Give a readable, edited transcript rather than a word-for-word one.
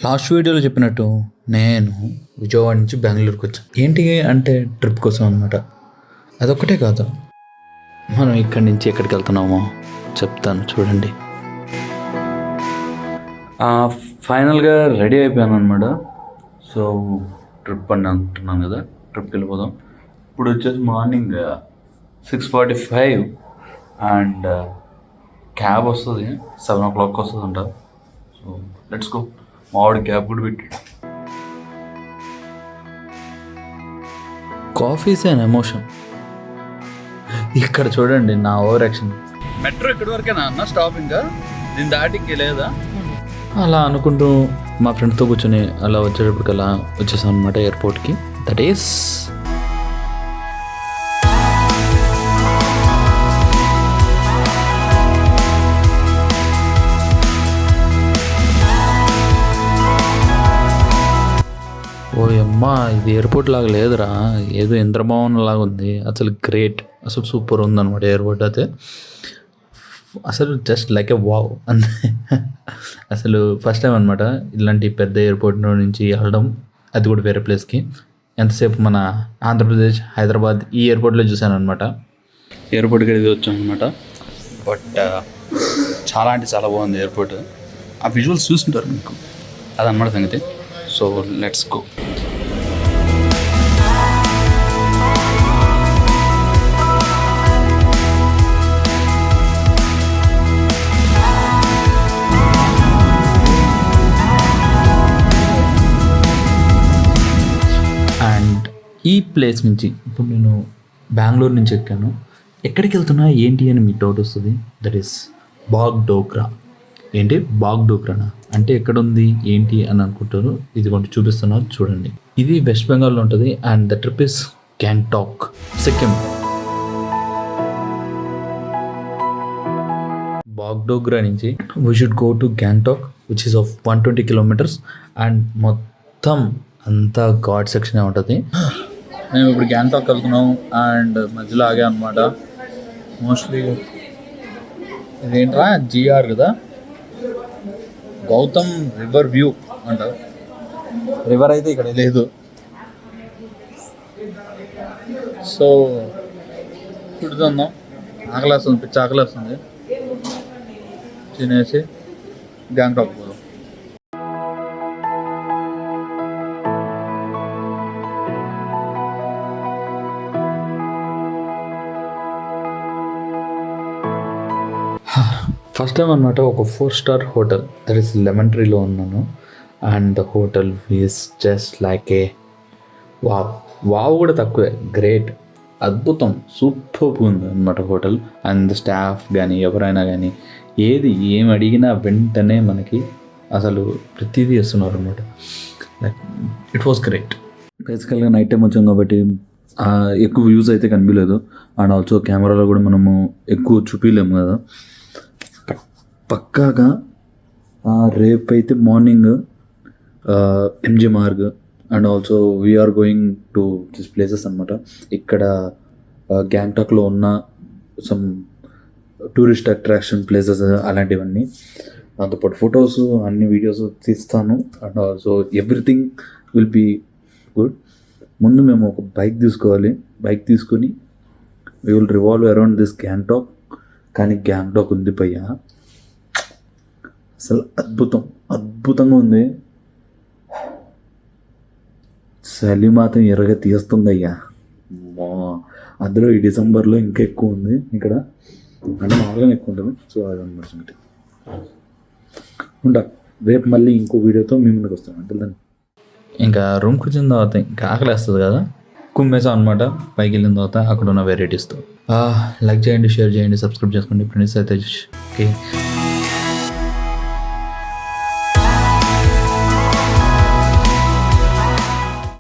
Last వీడియోలో చెప్పినట్టు నేను విజయవాడ నుంచి బెంగళూరుకి వచ్చాను. ఏంటి అంటే ట్రిప్ కోసం అనమాట. అదొక్కటే కాదు, మనం ఇక్కడి నుంచి ఎక్కడికి వెళ్తున్నామో చెప్తాను చూడండి. ఫైనల్గా రెడీ అయిపోయాను అనమాట. సో ట్రిప్ అని అంటున్నాను కదా, ట్రిప్కి వెళ్ళిపోదాం. ఇప్పుడు వచ్చేసి మార్నింగ్ 6:45 అండ్ క్యాబ్ వస్తుంది 7 o'clock వస్తుంది అంట. So let's go. మావాడి క్యాబ్ కూడా పెట్టి. Coffees and emotion. ఇక్కడ చూడండి నా ఓవర్ యాక్షన్. మెట్రో ఇక్కడి వరకేనా అన్న స్టాప్, ఇంకా దీని దాటికి లేదా అలా అనుకుంటూ మా ఫ్రెండ్స్తో కూర్చొని అలా వచ్చేటప్పటికి అలా వచ్చేసాం అనమాట ఎయిర్పోర్ట్కి. దట్ ఈస్ ఓ అమ్మా, ఇది ఎయిర్పోర్ట్ లాగా లేదురా, ఏదో ఇంద్రభవన్ లాగా ఉంది. అసలు గ్రేట్, అసలు సూపర్ ఉందన్నమాట ఎయిర్పోర్ట్ అయితే. అసలు జస్ట్ లైక్ ఏ వావ్ అంతే. అసలు ఫస్ట్ టైం అనమాట ఇలాంటి పెద్ద ఎయిర్పోర్ట్ నుంచి వెళ్ళడం, అది కూడా వేరే ప్లేస్కి. ఎంతసేపు మన ఆంధ్రప్రదేశ్ హైదరాబాద్ ఈ ఎయిర్పోర్ట్లో చూశాను అనమాట. ఎయిర్పోర్ట్కి ఇది వచ్చాను అనమాట. బట్ చాలా అంటే చాలా బాగుంది ఎయిర్పోర్ట్. ఆ విజువల్స్ చూస్తుంటారు మీకు, అదనమాట సంగతి. So let's go. అండ్ ఈ ప్లేస్ నుంచి ఇప్పుడు నేను బెంగళూరు నుంచి ఎక్కాను. ఎక్కడికి వెళ్తున్నా ఏంటి అని మీకు డౌట్ వస్తుంది. That is Bagdogra. ఏంటి బాగ్డోగ్రానా అంటే ఎక్కడుంది ఏంటి అని అనుకుంటారు. ఇది కొంచెం చూపిస్తున్నారు చూడండి. ఇది వెస్ట్ బెంగాల్లో ఉంటుంది. And the trip is Gangtok, Sikkim. Bagdogra నుంచి we should go to Gangtok which is of 120 kilometers. And మొత్తం అంతా ఘాట్ సెక్షనే ఉంటుంది. మేము ఇప్పుడు గ్యాంగ్టాక్ వెళ్తున్నాం అండ్ మధ్యలో ఆగా అనమాట. మోస్ట్లీ ఇదేంట్రా జిఆర్ కదా, గౌతమ్ రివర్ వ్యూ అంటారు. రివర్ అయితే ఇక్కడ లేదు. సో ఫుడ్ తిందాం, ఆకలి వస్తుంది, పిచ్చి ఆకలి వస్తుంది. తినేసి గ్యాంగ్టాక్ పోదాం. ఫస్ట్ టైం అనమాట ఒక 4-star hotel, that is lemon ట్రీలో ఉన్నాను. And the hotel is just like a wow. Wow కూడా తక్కువే, గ్రేట్, అద్భుతం, సూపర్ ఉంది అనమాట హోటల్. అండ్ స్టాఫ్ కానీ ఎవరైనా కానీ ఏం అడిగినా వెంటనే మనకి అసలు ప్రతిదీ ఇస్తున్నారు అనమాట. Like it was great. బేసికల్గా నైట్ టైం వచ్చాం కాబట్టి ఎక్కువ వ్యూస్ అయితే కనిపించలేదు. అండ్ ఆల్సో కెమెరాలో కూడా మనము ఎక్కువ చూపించలేము కదా. పక్కాగా రేపైతే morning MG Marg and also we are going to this places అనమాట. ఇక్కడ గ్యాంగ్టాక్లో ఉన్న సమ్ టూరిస్ట్ అట్రాక్షన్ ప్లేసెస్ అలాంటివన్నీ, దాంతోపాటు ఫొటోస్ అన్ని వీడియోస్ తీస్తాను. And also everything will be good. ముందు మేము ఒక బైక్ తీసుకోవాలి. బైక్ తీసుకొని we will revolve around this Gangtok. కానీ గ్యాంగ్టాక్ ఉంది భయ్యా, అసలు అద్భుతంగా ఉంది. చలి మాత్రం ఎర్రగా తీస్తుంది అయ్యా. అందులో ఈ డిసెంబర్లో ఇంకా ఎక్కువ ఉంది ఇక్కడ, అంటే మామూలుగా ఎక్కువ ఉంటుంది. సో అది అనమాట సంగతి. ఉంటా, రేపు మళ్ళీ ఇంకో వీడియోతో మీ ముందుకు వస్తాను. అంటే దాన్ని ఇంకా రూమ్కి వచ్చిన తర్వాత ఇంకా ఆకలి వేస్తుంది కదా, కుమ్మేసాం అనమాట. పైకి వెళ్ళిన తర్వాత అక్కడ ఉన్న వెరైటీస్తో. లైక్ చేయండి, షేర్ చేయండి, సబ్స్క్రైబ్ చేసుకోండి. ఫ్రెండ్స్ అయితే ఓకే.